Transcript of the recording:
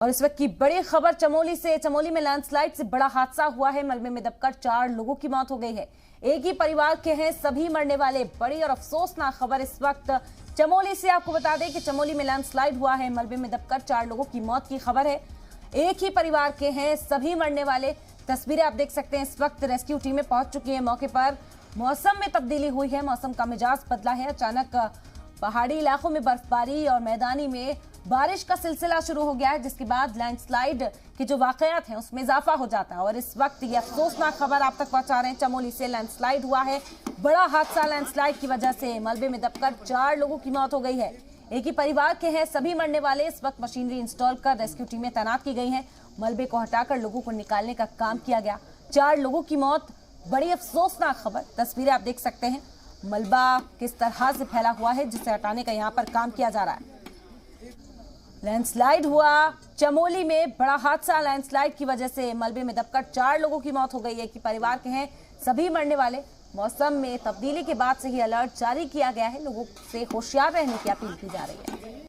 और इस वक्त की बड़ी खबर चमोली से। चमोली में लैंडस्लाइड से बड़ा हादसा हुआ है। मलबे में दबकर 4 लोगों की मौत हो गई है। एक ही परिवार के हैं सभी मरने वाले। बड़ी और अफसोसनाक खबर इस वक्त चमोली से। आपको बता दें कि चमोली में लैंडस्लाइड हुआ है। मलबे में दबकर 4 लोगों की मौत की खबर है। एक ही परिवार के हैं सभी मरने वाले। तस्वीरें आप देख सकते हैं। इस वक्त रेस्क्यू टीमें पहुंच चुकी है मौके पर। मौसम में तब्दीली हुई है, मौसम का मिजाज बदला है। अचानक पहाड़ी इलाकों में बर्फबारी और मैदानी में बारिश का सिलसिला शुरू हो गया है, जिसके बाद लैंडस्लाइड के जो वाकयात हैं उसमें इजाफा हो जाता है। और इस वक्त ये अफसोसनाक खबर आप तक पहुंचा रहे हैं। चमोली से लैंडस्लाइड हुआ है। बड़ा हादसा। लैंडस्लाइड की वजह से मलबे में दबकर 4 लोगों की मौत हो गई है। एक ही परिवार के हैं सभी मरने वाले। इस वक्त मशीनरी इंस्टॉल कर रेस्क्यू टीमें तैनात की गई हैं। मलबे को हटाकर लोगों को निकालने का काम किया गया। 4 लोगों की मौत, बड़ी अफसोसनाक खबर। तस्वीरें आप देख सकते हैं। मलबा किस तरह से फैला हुआ है, जिसे हटाने का यहाँ पर काम किया जा रहा है। लैंडस्लाइड हुआ चमोली में, बड़ा हादसा। लैंडस्लाइड की वजह से मलबे में दबकर 4 लोगों की मौत हो गई है कि परिवार के हैं सभी मरने वाले। मौसम में तब्दीली के बाद से ही अलर्ट जारी किया गया है। लोगों से होशियार रहने की अपील की जा रही है।